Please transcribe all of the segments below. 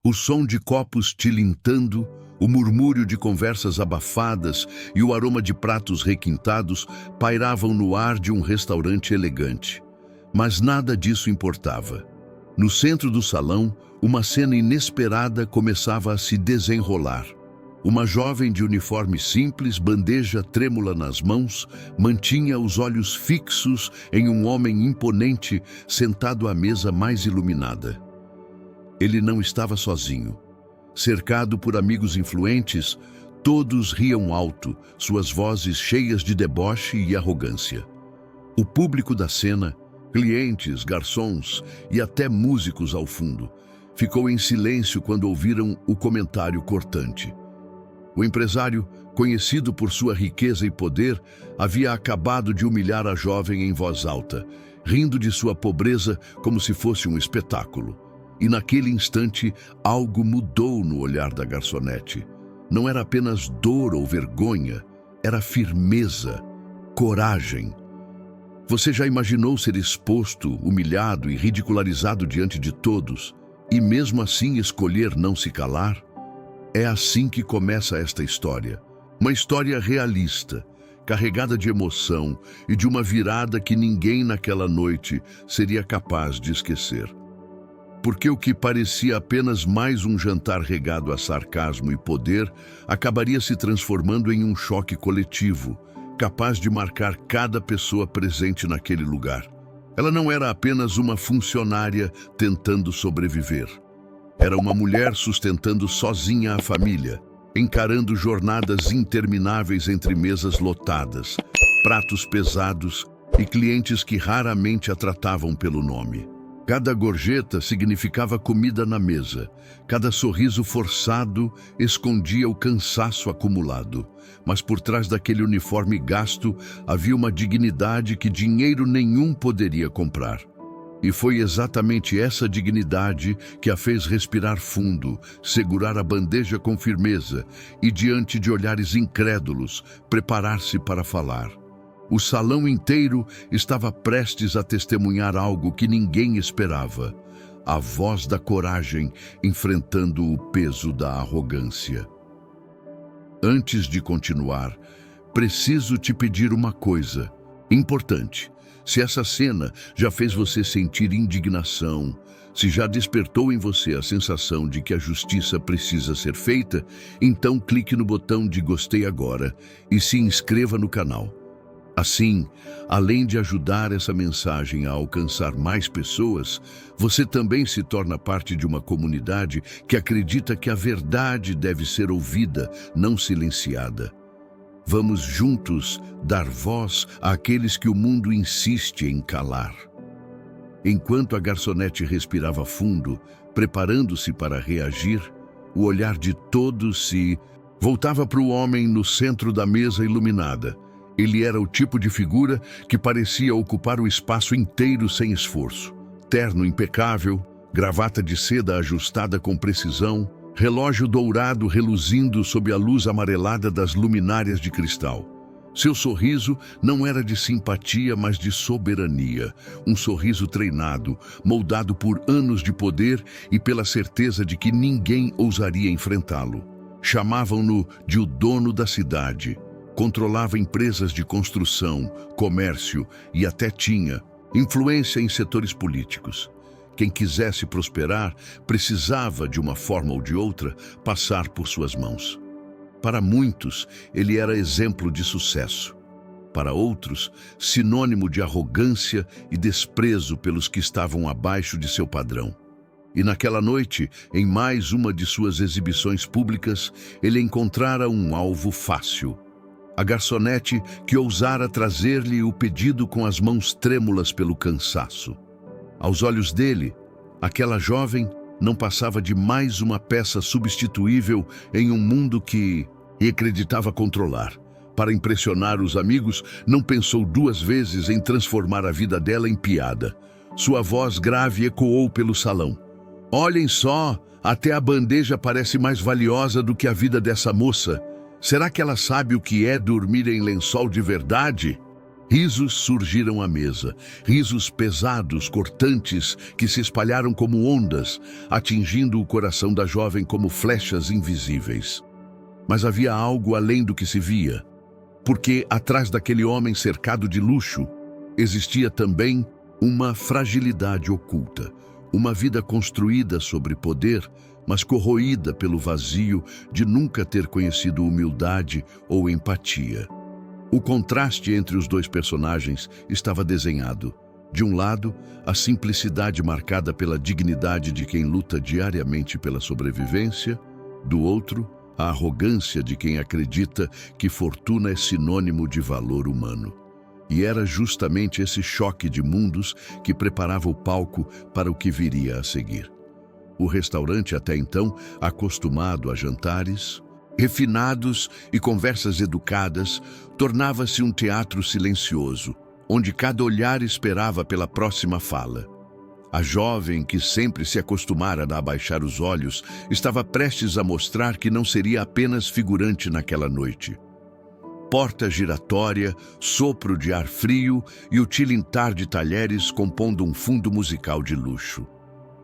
O som de copos tilintando, o murmúrio de conversas abafadas e o aroma de pratos requintados pairavam no ar de um restaurante elegante. Mas nada disso importava. No centro do salão, uma cena inesperada começava a se desenrolar. Uma jovem de uniforme simples, bandeja trêmula nas mãos, mantinha os olhos fixos em um homem imponente sentado à mesa mais iluminada. Ele não estava sozinho. Cercado por amigos influentes, todos riam alto, suas vozes cheias de deboche e arrogância. O público da cena, clientes, garçons e até músicos ao fundo, ficou em silêncio quando ouviram o comentário cortante. O empresário, conhecido por sua riqueza e poder, havia acabado de humilhar a jovem em voz alta, rindo de sua pobreza como se fosse um espetáculo. E naquele instante, algo mudou no olhar da garçonete. Não era apenas dor ou vergonha, era firmeza, coragem. Você já imaginou ser exposto, humilhado e ridicularizado diante de todos, e mesmo assim escolher não se calar? É assim que começa esta história. Uma história realista, carregada de emoção e de uma virada que ninguém naquela noite seria capaz de esquecer. Porque o que parecia apenas mais um jantar regado a sarcasmo e poder acabaria se transformando em um choque coletivo, capaz de marcar cada pessoa presente naquele lugar. Ela não era apenas uma funcionária tentando sobreviver. Era uma mulher sustentando sozinha a família, encarando jornadas intermináveis entre mesas lotadas, pratos pesados e clientes que raramente a tratavam pelo nome. Cada gorjeta significava comida na mesa. Cada sorriso forçado escondia o cansaço acumulado. Mas por trás daquele uniforme gasto havia uma dignidade que dinheiro nenhum poderia comprar. E foi exatamente essa dignidade que a fez respirar fundo, segurar a bandeja com firmeza e, diante de olhares incrédulos, preparar-se para falar. O salão inteiro estava prestes a testemunhar algo que ninguém esperava. A voz da coragem enfrentando o peso da arrogância. Antes de continuar, preciso te pedir uma coisa importante. Se essa cena já fez você sentir indignação, se já despertou em você a sensação de que a justiça precisa ser feita, então clique no botão de gostei agora e se inscreva no canal. Assim, além de ajudar essa mensagem a alcançar mais pessoas, você também se torna parte de uma comunidade que acredita que a verdade deve ser ouvida, não silenciada. Vamos juntos dar voz àqueles que o mundo insiste em calar. Enquanto a garçonete respirava fundo, preparando-se para reagir, o olhar de todos se voltava para o homem no centro da mesa iluminada. Ele era o tipo de figura que parecia ocupar o espaço inteiro sem esforço. Terno impecável, gravata de seda ajustada com precisão, relógio dourado reluzindo sob a luz amarelada das luminárias de cristal. Seu sorriso não era de simpatia, mas de soberania. Um sorriso treinado, moldado por anos de poder e pela certeza de que ninguém ousaria enfrentá-lo. Chamavam-no de o dono da cidade. Controlava empresas de construção, comércio e até tinha influência em setores políticos. Quem quisesse prosperar precisava, de uma forma ou de outra, passar por suas mãos. Para muitos, ele era exemplo de sucesso. Para outros, sinônimo de arrogância e desprezo pelos que estavam abaixo de seu padrão. E naquela noite, em mais uma de suas exibições públicas, ele encontrara um alvo fácil. A garçonete que ousara trazer-lhe o pedido com as mãos trêmulas pelo cansaço. Aos olhos dele, aquela jovem não passava de mais uma peça substituível em um mundo que acreditava controlar. Para impressionar os amigos, não pensou duas vezes em transformar a vida dela em piada. Sua voz grave ecoou pelo salão. Olhem só, até a bandeja parece mais valiosa do que a vida dessa moça. Será que ela sabe o que é dormir em lençol de verdade? Risos surgiram à mesa, risos pesados, cortantes, que se espalharam como ondas, atingindo o coração da jovem como flechas invisíveis. Mas havia algo além do que se via, porque atrás daquele homem cercado de luxo, existia também uma fragilidade oculta, uma vida construída sobre poder, mas corroída pelo vazio de nunca ter conhecido humildade ou empatia. O contraste entre os dois personagens estava desenhado. De um lado, a simplicidade marcada pela dignidade de quem luta diariamente pela sobrevivência, do outro, a arrogância de quem acredita que fortuna é sinônimo de valor humano. E era justamente esse choque de mundos que preparava o palco para o que viria a seguir. O restaurante, até então acostumado a jantares refinados e conversas educadas, tornava-se um teatro silencioso, onde cada olhar esperava pela próxima fala. A jovem, que sempre se acostumara a abaixar os olhos, estava prestes a mostrar que não seria apenas figurante naquela noite. Porta giratória, sopro de ar frio e o tilintar de talheres compondo um fundo musical de luxo.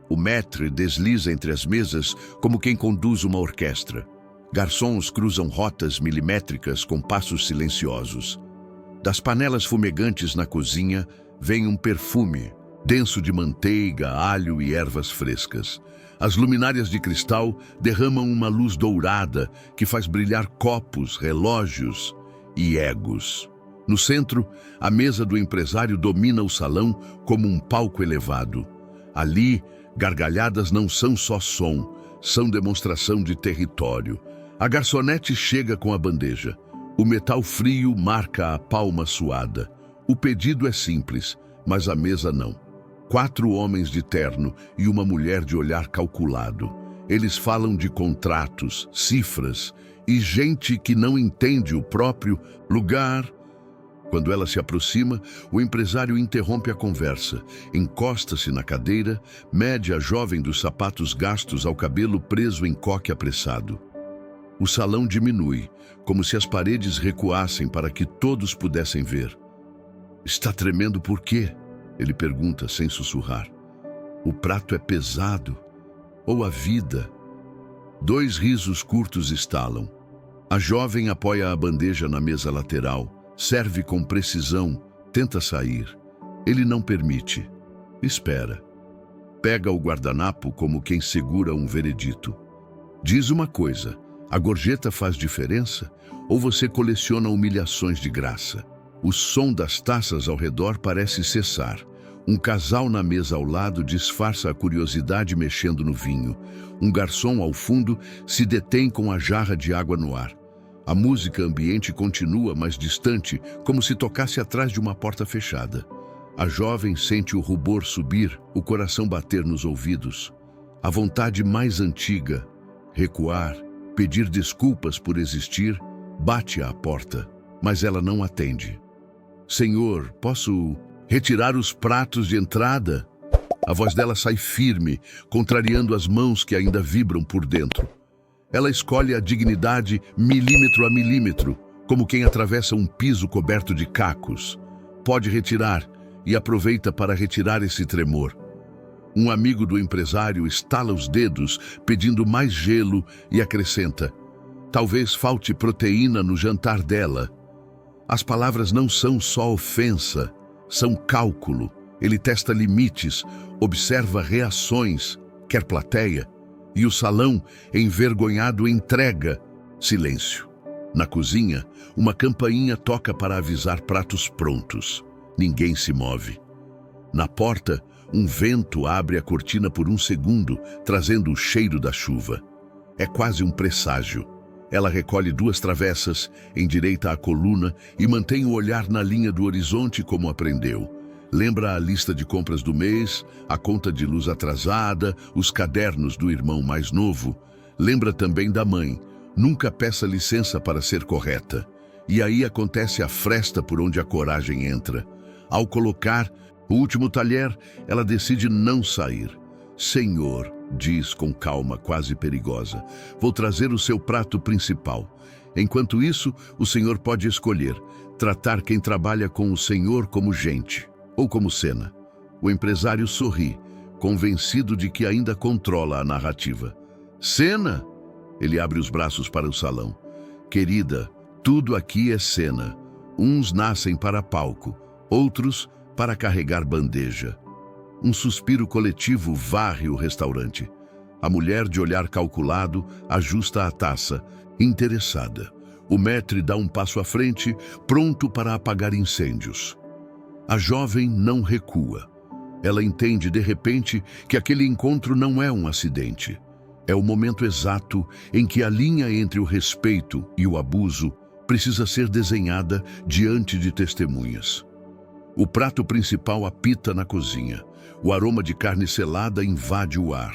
O maître desliza entre as mesas como quem conduz uma orquestra. Garçons cruzam rotas milimétricas com passos silenciosos. Das panelas fumegantes na cozinha vem um perfume, denso de manteiga, alho e ervas frescas. As luminárias de cristal derramam uma luz dourada que faz brilhar copos, relógios e egos. No centro, a mesa do empresário domina o salão como um palco elevado. Ali, gargalhadas não são só som, são demonstração de território. A garçonete chega com a bandeja. O metal frio marca a palma suada. O pedido é simples, mas a mesa não. 4 homens de terno e uma mulher de olhar calculado. Eles falam de contratos, cifras e gente que não entende o próprio lugar. Quando ela se aproxima, o empresário interrompe a conversa, encosta-se na cadeira, mede a jovem dos sapatos gastos ao cabelo preso em coque apressado. O salão diminui, como se as paredes recuassem para que todos pudessem ver. "Está tremendo por quê?" ele pergunta sem sussurrar. "O prato é pesado? Ou a vida?" 2 risos curtos estalam. A jovem apoia a bandeja na mesa lateral, serve com precisão, tenta sair. Ele não permite. Espera. Pega o guardanapo como quem segura um veredito. "Diz uma coisa. A gorjeta faz diferença? Ou você coleciona humilhações de graça?" O som das taças ao redor parece cessar. Um casal na mesa ao lado disfarça a curiosidade mexendo no vinho. Um garçom ao fundo se detém com a jarra de água no ar. A música ambiente continua, mais distante, como se tocasse atrás de uma porta fechada. A jovem sente o rubor subir, o coração bater nos ouvidos. A vontade mais antiga, recuar, pedir desculpas por existir, bate à porta, mas ela não atende. "Senhor, posso retirar os pratos de entrada?" A voz dela sai firme, contrariando as mãos que ainda vibram por dentro. Ela escolhe a dignidade milímetro a milímetro, como quem atravessa um piso coberto de cacos. Pode retirar, e aproveita para retirar esse tremor. Um amigo do empresário estala os dedos, pedindo mais gelo, e acrescenta: "Talvez falte proteína no jantar dela." As palavras não são só ofensa, são cálculo. Ele testa limites, observa reações, quer plateia, e o salão, envergonhado, entrega silêncio. Na cozinha, uma campainha toca para avisar pratos prontos. Ninguém se move. Na porta, um vento abre a cortina por um segundo, trazendo o cheiro da chuva. É quase um presságio. Ela recolhe 2 travessas, endireita a coluna e mantém o olhar na linha do horizonte como aprendeu. Lembra a lista de compras do mês, a conta de luz atrasada, os cadernos do irmão mais novo. Lembra também da mãe. Nunca peça licença para ser correta. E aí acontece a fresta por onde a coragem entra. Ao colocar o último talher, ela decide não sair. "Senhor", diz com calma quase perigosa, "vou trazer o seu prato principal." Enquanto isso, o Senhor pode escolher tratar quem trabalha com o Senhor como gente ou como cena. O empresário sorri, convencido de que ainda controla a narrativa. Cena? Ele abre os braços para o salão. Querida, tudo aqui é cena. Uns nascem para palco, outros para carregar bandeja. Um suspiro coletivo varre o restaurante. A mulher, de olhar calculado, ajusta a taça, interessada. O maître dá um passo à frente, pronto para apagar incêndios. A jovem não recua. Ela entende, de repente, que aquele encontro não é um acidente. É o momento exato em que a linha entre o respeito e o abuso precisa ser desenhada diante de testemunhas. O prato principal apita na cozinha. O aroma de carne selada invade o ar.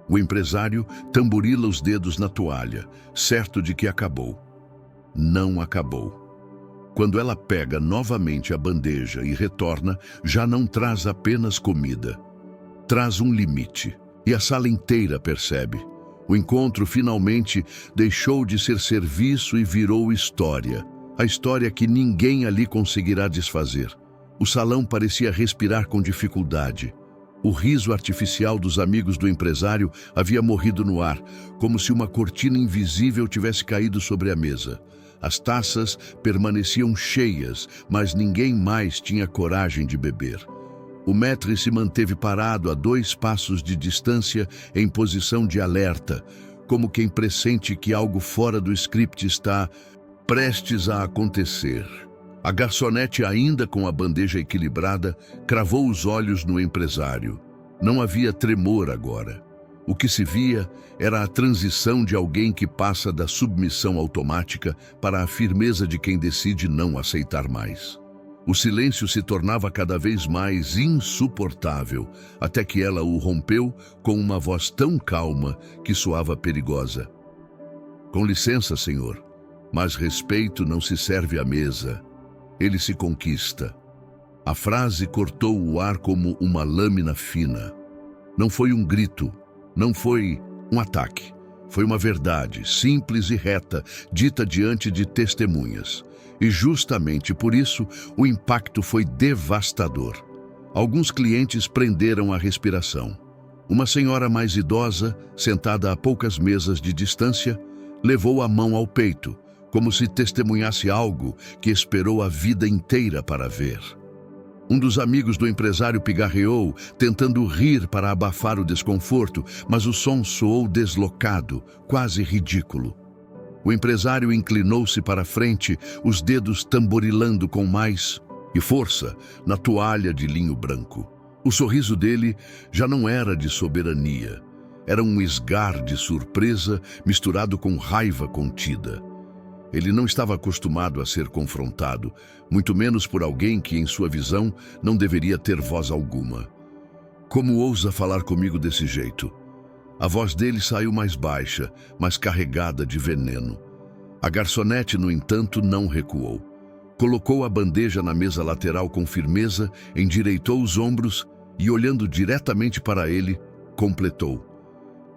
O empresário tamborila os dedos na toalha, certo de que acabou. Não acabou. Quando ela pega novamente a bandeja e retorna, já não traz apenas comida. Traz um limite. E a sala inteira percebe. O encontro finalmente deixou de ser serviço e virou história. A história que ninguém ali conseguirá desfazer. O salão parecia respirar com dificuldade. O riso artificial dos amigos do empresário havia morrido no ar, como se uma cortina invisível tivesse caído sobre a mesa. As taças permaneciam cheias, mas ninguém mais tinha coragem de beber. O maître se manteve parado a 2 passos de distância, em posição de alerta, como quem pressente que algo fora do script está prestes a acontecer. A garçonete, ainda com a bandeja equilibrada, cravou os olhos no empresário. Não havia tremor agora. O que se via era a transição de alguém que passa da submissão automática para a firmeza de quem decide não aceitar mais. O silêncio se tornava cada vez mais insuportável, até que ela o rompeu com uma voz tão calma que soava perigosa. Com licença, senhor, mas respeito não se serve à mesa. Ele se conquista. A frase cortou o ar como uma lâmina fina. Não foi um grito, não foi um ataque. Foi uma verdade, simples e reta, dita diante de testemunhas. E justamente por isso, o impacto foi devastador. Alguns clientes prenderam a respiração. Uma senhora mais idosa, sentada a poucas mesas de distância, levou a mão ao peito, como se testemunhasse algo que esperou a vida inteira para ver. Um dos amigos do empresário pigarreou, tentando rir para abafar o desconforto, mas o som soou deslocado, quase ridículo. O empresário inclinou-se para a frente, os dedos tamborilando com mais força na toalha de linho branco. O sorriso dele já não era de soberania. Era um esgar de surpresa misturado com raiva contida. Ele não estava acostumado a ser confrontado, muito menos por alguém que, em sua visão, não deveria ter voz alguma. Como ousa falar comigo desse jeito? A voz dele saiu mais baixa, mas carregada de veneno. A garçonete, no entanto, não recuou. Colocou a bandeja na mesa lateral com firmeza, endireitou os ombros e, olhando diretamente para ele, completou.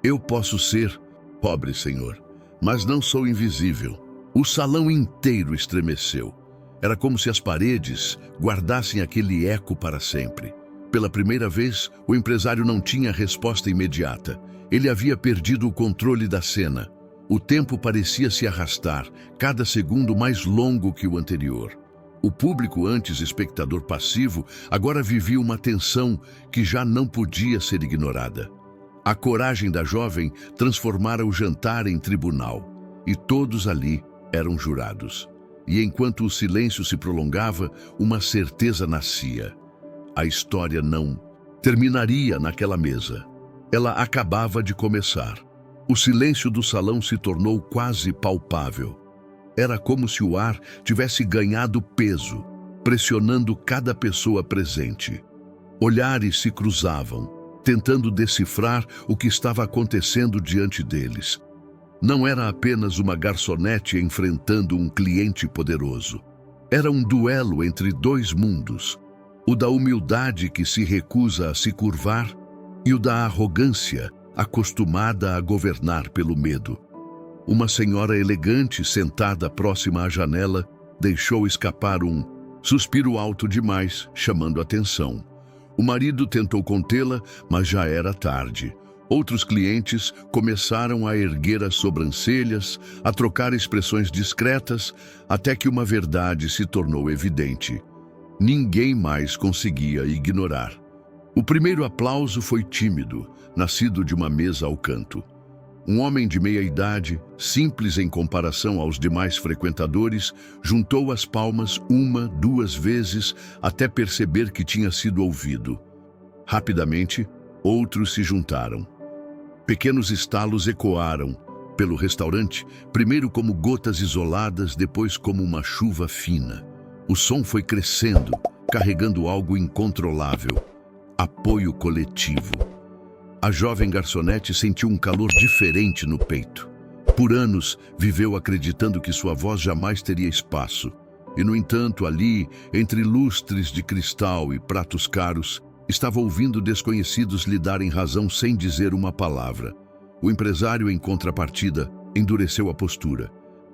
Eu posso ser pobre, senhor, mas não sou invisível. O salão inteiro estremeceu. Era como se as paredes guardassem aquele eco para sempre. Pela primeira vez, o empresário não tinha resposta imediata. Ele havia perdido o controle da cena. O tempo parecia se arrastar, cada segundo mais longo que o anterior. O público, antes espectador passivo, agora vivia uma tensão que já não podia ser ignorada. A coragem da jovem transformara o jantar em tribunal, e todos ali eram jurados. E enquanto o silêncio se prolongava, uma certeza nascia. A história não terminaria naquela mesa. Ela acabava de começar. O silêncio do salão se tornou quase palpável. Era como se o ar tivesse ganhado peso, pressionando cada pessoa presente. Olhares se cruzavam, tentando decifrar o que estava acontecendo diante deles. Não era apenas uma garçonete enfrentando um cliente poderoso. Era um duelo entre dois mundos, o da humildade que se recusa a se curvar e o da arrogância acostumada a governar pelo medo. Uma senhora elegante sentada próxima à janela deixou escapar um suspiro alto demais, chamando atenção. O marido tentou contê-la, mas já era tarde. Outros clientes começaram a erguer as sobrancelhas, a trocar expressões discretas, até que uma verdade se tornou evidente. Ninguém mais conseguia ignorar. O primeiro aplauso foi tímido, nascido de uma mesa ao canto. Um homem de meia-idade, simples em comparação aos demais frequentadores, juntou as palmas uma, duas vezes, até perceber que tinha sido ouvido. Rapidamente, outros se juntaram. Pequenos estalos ecoaram pelo restaurante, primeiro como gotas isoladas, depois como uma chuva fina. O som foi crescendo, carregando algo incontrolável. Apoio coletivo. A jovem garçonete sentiu um calor diferente no peito. Por anos, viveu acreditando que sua voz jamais teria espaço. E, no entanto, ali, entre lustres de cristal e pratos caros, estava ouvindo desconhecidos lhe darem razão sem dizer uma palavra. O empresário, em contrapartida, endureceu a postura.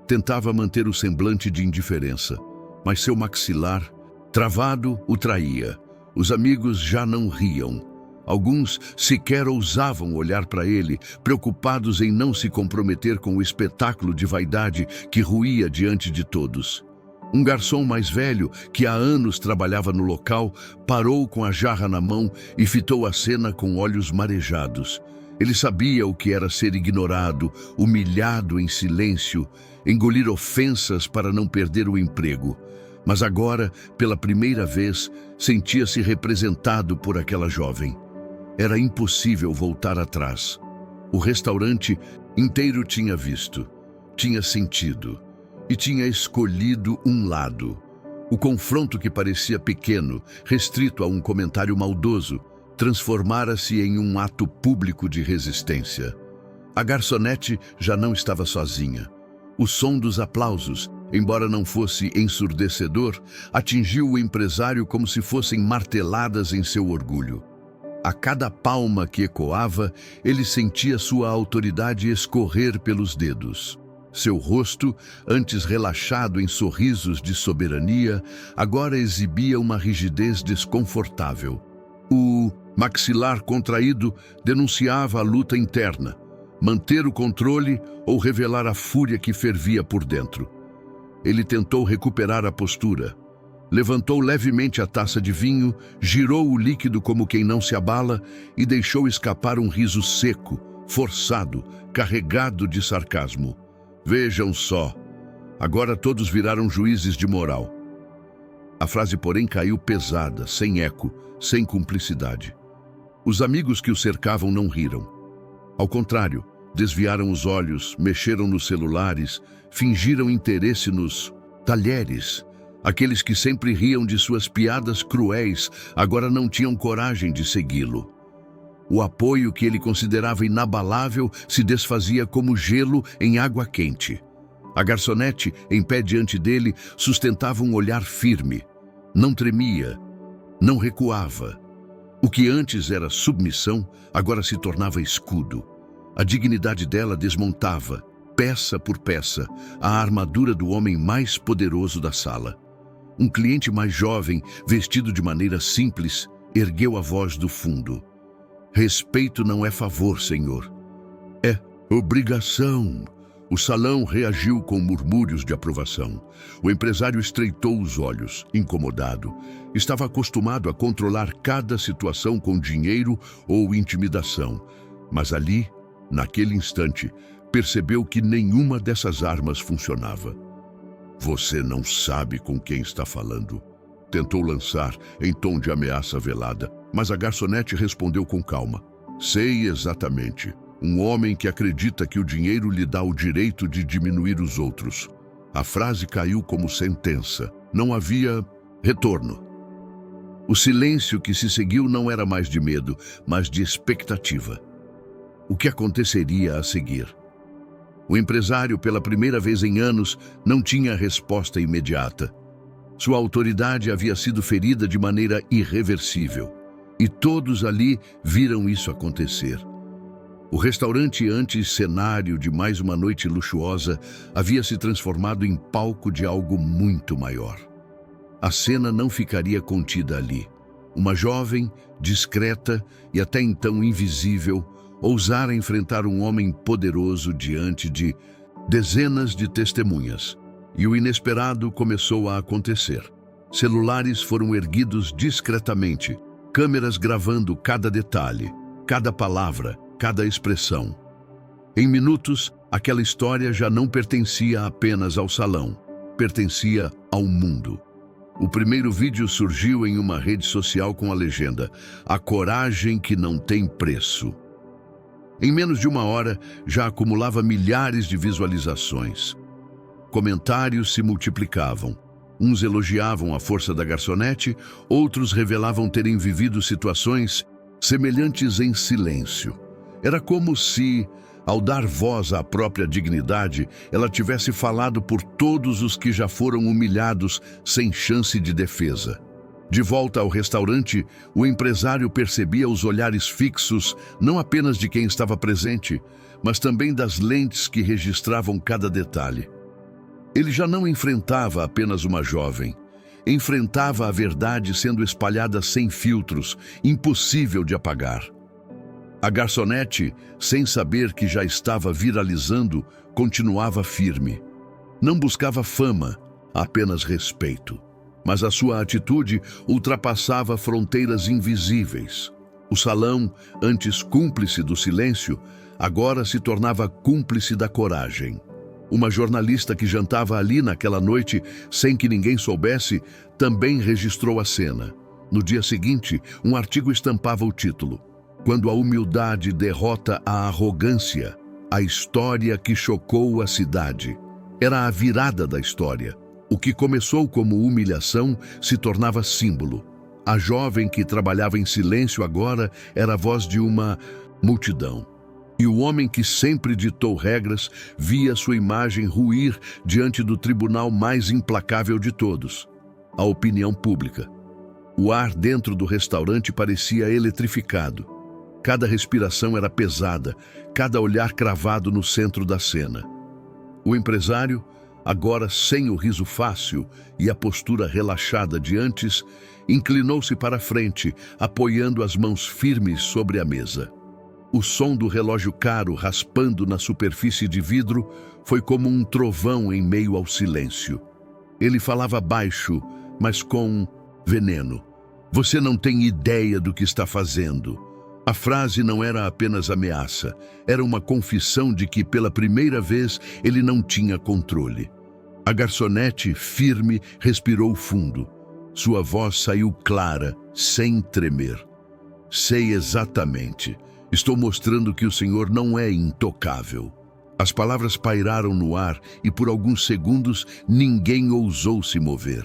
Tentava manter o semblante de indiferença, mas seu maxilar, travado, o traía. Os amigos já não riam. Alguns sequer ousavam olhar para ele, preocupados em não se comprometer com o espetáculo de vaidade que ruía diante de todos. Um garçom mais velho, que há anos trabalhava no local, parou com a jarra na mão e fitou a cena com olhos marejados. Ele sabia o que era ser ignorado, humilhado em silêncio, engolir ofensas para não perder o emprego. Mas agora, pela primeira vez, sentia-se representado por aquela jovem. Era impossível voltar atrás. O restaurante inteiro tinha visto, tinha sentido e tinha escolhido um lado. O confronto que parecia pequeno, restrito a um comentário maldoso, transformara-se em um ato público de resistência. A garçonete já não estava sozinha. O som dos aplausos, embora não fosse ensurdecedor, atingiu o empresário como se fossem marteladas em seu orgulho. A cada palma que ecoava, ele sentia sua autoridade escorrer pelos dedos. Seu rosto, antes relaxado em sorrisos de soberania, agora exibia uma rigidez desconfortável. O maxilar contraído denunciava a luta interna, manter o controle ou revelar a fúria que fervia por dentro. Ele tentou recuperar a postura. Levantou levemente a taça de vinho, girou o líquido como quem não se abala e deixou escapar um riso seco, forçado, carregado de sarcasmo. Vejam só, agora todos viraram juízes de moral. A frase, porém, caiu pesada, sem eco, sem cumplicidade. Os amigos que o cercavam não riram. Ao contrário, desviaram os olhos, mexeram nos celulares, fingiram interesse nos talheres. Aqueles que sempre riam de suas piadas cruéis agora não tinham coragem de segui-lo. O apoio que ele considerava inabalável se desfazia como gelo em água quente. A garçonete, em pé diante dele, sustentava um olhar firme. Não tremia, não recuava. O que antes era submissão, agora se tornava escudo. A dignidade dela desmontava, peça por peça, a armadura do homem mais poderoso da sala. Um cliente mais jovem, vestido de maneira simples, ergueu a voz do fundo. Respeito não é favor, senhor. É obrigação. O salão reagiu com murmúrios de aprovação. O empresário estreitou os olhos, incomodado. Estava acostumado a controlar cada situação com dinheiro ou intimidação. Mas ali, naquele instante, percebeu que nenhuma dessas armas funcionava. Você não sabe com quem está falando. Tentou lançar em tom de ameaça velada, mas a garçonete respondeu com calma. Sei exatamente. Um homem que acredita que o dinheiro lhe dá o direito de diminuir os outros. A frase caiu como sentença. Não havia retorno. O silêncio que se seguiu não era mais de medo, mas de expectativa. O que aconteceria a seguir? O empresário, pela primeira vez em anos, não tinha resposta imediata. Sua autoridade havia sido ferida de maneira irreversível. E todos ali viram isso acontecer. O restaurante, antes cenário de mais uma noite luxuosa, havia se transformado em palco de algo muito maior. A cena não ficaria contida ali. Uma jovem, discreta e até então invisível, ousara enfrentar um homem poderoso diante de dezenas de testemunhas. E o inesperado começou a acontecer. Celulares foram erguidos discretamente, câmeras gravando cada detalhe, cada palavra, cada expressão. Em minutos, aquela história já não pertencia apenas ao salão, pertencia ao mundo. O primeiro vídeo surgiu em uma rede social com a legenda: "A coragem que não tem preço". Em menos de uma hora, já acumulava milhares de visualizações. Comentários se multiplicavam. Uns elogiavam a força da garçonete, outros revelavam terem vivido situações semelhantes em silêncio. Era como se, ao dar voz à própria dignidade, ela tivesse falado por todos os que já foram humilhados sem chance de defesa. De volta ao restaurante, o empresário percebia os olhares fixos, não apenas de quem estava presente, mas também das lentes que registravam cada detalhe. Ele já não enfrentava apenas uma jovem. Enfrentava a verdade sendo espalhada sem filtros, impossível de apagar. A garçonete, sem saber que já estava viralizando, continuava firme. Não buscava fama, apenas respeito. Mas a sua atitude ultrapassava fronteiras invisíveis. O salão, antes cúmplice do silêncio, agora se tornava cúmplice da coragem. Uma jornalista que jantava ali naquela noite, sem que ninguém soubesse, também registrou a cena. No dia seguinte, um artigo estampava o título: "Quando a humildade derrota a arrogância, a história que chocou a cidade". Era a virada da história. O que começou como humilhação se tornava símbolo. A jovem que trabalhava em silêncio agora era a voz de uma multidão. E o homem que sempre ditou regras via sua imagem ruir diante do tribunal mais implacável de todos: a opinião pública. O ar dentro do restaurante parecia eletrificado. Cada respiração era pesada, cada olhar cravado no centro da cena. O empresário, agora sem o riso fácil e a postura relaxada de antes, inclinou-se para a frente, apoiando as mãos firmes sobre a mesa. O som do relógio caro raspando na superfície de vidro foi como um trovão em meio ao silêncio. Ele falava baixo, mas com veneno. "Você não tem ideia do que está fazendo". A frase não era apenas ameaça, era uma confissão de que, pela primeira vez, ele não tinha controle. A garçonete, firme, respirou fundo. Sua voz saiu clara, sem tremer. "Sei exatamente. Estou mostrando que o Senhor não é intocável". As palavras pairaram no ar e por alguns segundos ninguém ousou se mover.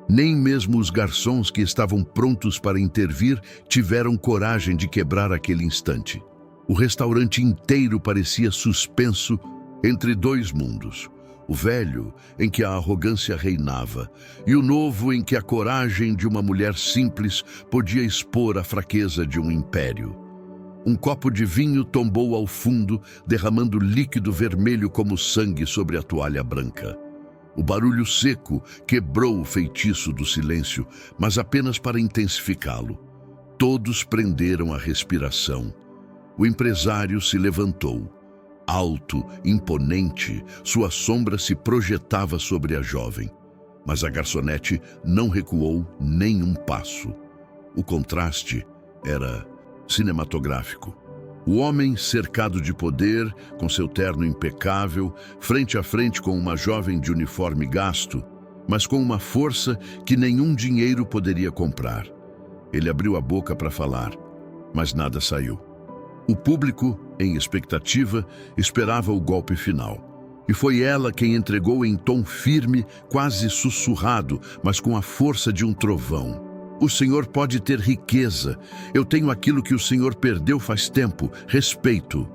Nem mesmo os garçons que estavam prontos para intervir tiveram coragem de quebrar aquele instante. O restaurante inteiro parecia suspenso entre dois mundos. O velho, em que a arrogância reinava, e o novo, em que a coragem de uma mulher simples podia expor a fraqueza de um império. Um copo de vinho tombou ao fundo, derramando líquido vermelho como sangue sobre a toalha branca. O barulho seco quebrou o feitiço do silêncio, mas apenas para intensificá-lo. Todos prenderam a respiração. O empresário se levantou. Alto, imponente, sua sombra se projetava sobre a jovem. Mas a garçonete não recuou nem um passo. O contraste era cinematográfico. O homem, cercado de poder, com seu terno impecável, frente a frente com uma jovem de uniforme gasto, mas com uma força que nenhum dinheiro poderia comprar. Ele abriu a boca para falar, mas nada saiu. O público, em expectativa, esperava o golpe final. E foi ela quem entregou em tom firme, quase sussurrado, mas com a força de um trovão: "O Senhor pode ter riqueza. Eu tenho aquilo que o Senhor perdeu faz tempo: respeito".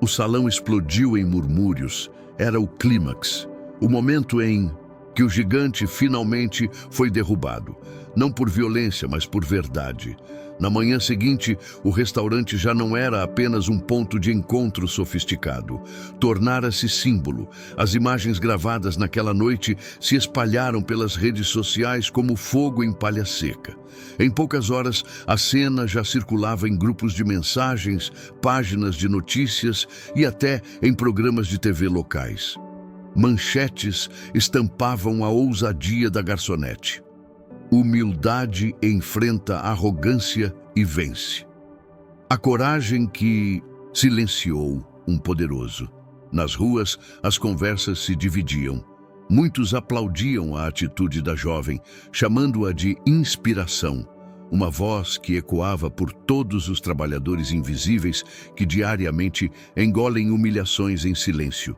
O salão explodiu em murmúrios. Era o clímax. O momento em que o gigante finalmente foi derrubado. Não por violência, mas por verdade. Na manhã seguinte, o restaurante já não era apenas um ponto de encontro sofisticado. Tornara-se símbolo. As imagens gravadas naquela noite se espalharam pelas redes sociais como fogo em palha seca. Em poucas horas, a cena já circulava em grupos de mensagens, páginas de notícias e até em programas de TV locais. Manchetes estampavam a ousadia da garçonete. Humildade enfrenta arrogância e vence. A coragem que silenciou um poderoso. Nas ruas, as conversas se dividiam. Muitos aplaudiam a atitude da jovem, chamando-a de inspiração. Uma voz que ecoava por todos os trabalhadores invisíveis que diariamente engolem humilhações em silêncio.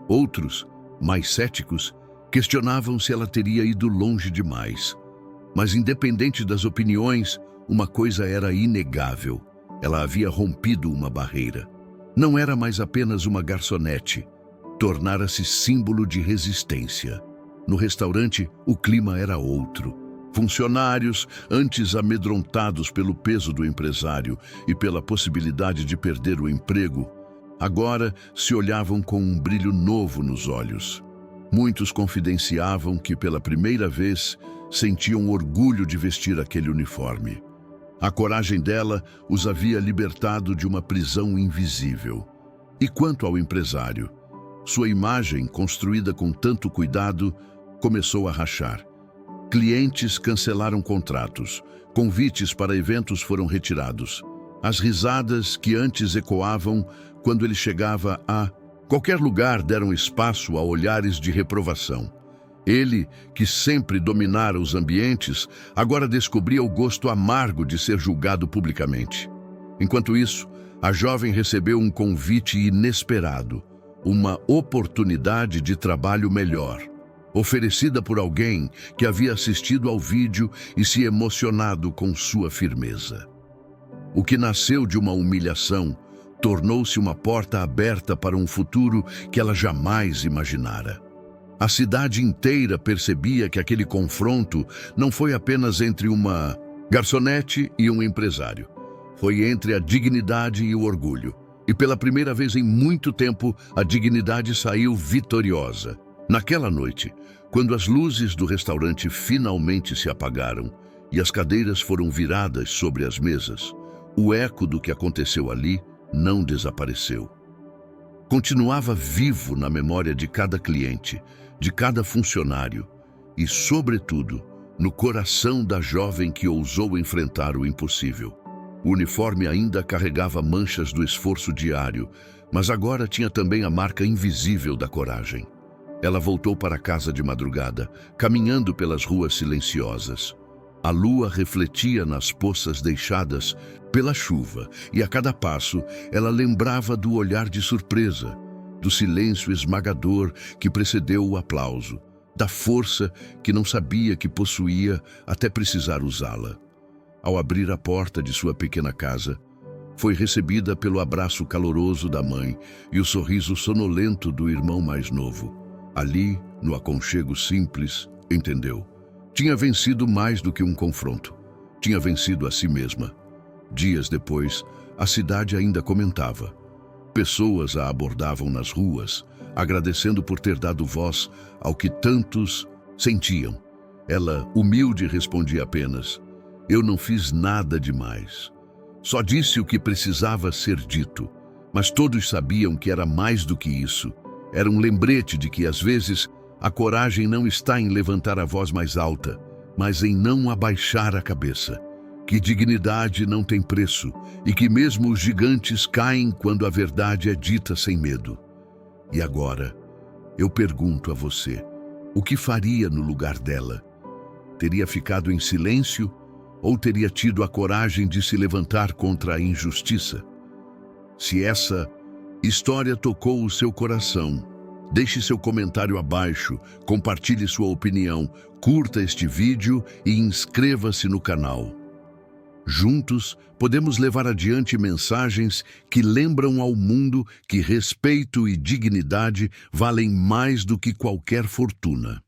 Outros, mais céticos, questionavam se ela teria ido longe demais. Mas independente das opiniões, uma coisa era inegável. Ela havia rompido uma barreira. Não era mais apenas uma garçonete. Tornara-se símbolo de resistência. No restaurante, o clima era outro. Funcionários, antes amedrontados pelo peso do empresário e pela possibilidade de perder o emprego, agora se olhavam com um brilho novo nos olhos. Muitos confidenciavam que, pela primeira vez, sentiam orgulho de vestir aquele uniforme. A coragem dela os havia libertado de uma prisão invisível. E quanto ao empresário, sua imagem, construída com tanto cuidado, começou a rachar. Clientes cancelaram contratos, convites para eventos foram retirados. As risadas que antes ecoavam quando ele chegava a qualquer lugar deram espaço a olhares de reprovação. Ele, que sempre dominara os ambientes, agora descobria o gosto amargo de ser julgado publicamente. Enquanto isso, a jovem recebeu um convite inesperado, uma oportunidade de trabalho melhor, oferecida por alguém que havia assistido ao vídeo e se emocionado com sua firmeza. O que nasceu de uma humilhação tornou-se uma porta aberta para um futuro que ela jamais imaginara. A cidade inteira percebia que aquele confronto não foi apenas entre uma garçonete e um empresário. Foi entre a dignidade e o orgulho. E pela primeira vez em muito tempo, a dignidade saiu vitoriosa. Naquela noite, quando as luzes do restaurante finalmente se apagaram e as cadeiras foram viradas sobre as mesas, o eco do que aconteceu ali não desapareceu. Continuava vivo na memória de cada cliente, de cada funcionário e, sobretudo, no coração da jovem que ousou enfrentar o impossível. O uniforme ainda carregava manchas do esforço diário, mas agora tinha também a marca invisível da coragem. Ela voltou para casa de madrugada, caminhando pelas ruas silenciosas. A lua refletia nas poças deixadas pela chuva, e a cada passo ela lembrava do olhar de surpresa, do silêncio esmagador que precedeu o aplauso, da força que não sabia que possuía até precisar usá-la. Ao abrir a porta de sua pequena casa, foi recebida pelo abraço caloroso da mãe e o sorriso sonolento do irmão mais novo. Ali, no aconchego simples, entendeu. Tinha vencido mais do que um confronto. Tinha vencido a si mesma. Dias depois, a cidade ainda comentava. Pessoas a abordavam nas ruas, agradecendo por ter dado voz ao que tantos sentiam. Ela, humilde, respondia apenas: "Eu não fiz nada demais. Só disse o que precisava ser dito." Mas todos sabiam que era mais do que isso. Era um lembrete de que, às vezes, a coragem não está em levantar a voz mais alta, mas em não abaixar a cabeça. Que dignidade não tem preço e que mesmo os gigantes caem quando a verdade é dita sem medo. E agora, eu pergunto a você, o que faria no lugar dela? Teria ficado em silêncio ou teria tido a coragem de se levantar contra a injustiça? Se essa história tocou o seu coração, deixe seu comentário abaixo, compartilhe sua opinião, curta este vídeo e inscreva-se no canal. Juntos, podemos levar adiante mensagens que lembram ao mundo que respeito e dignidade valem mais do que qualquer fortuna.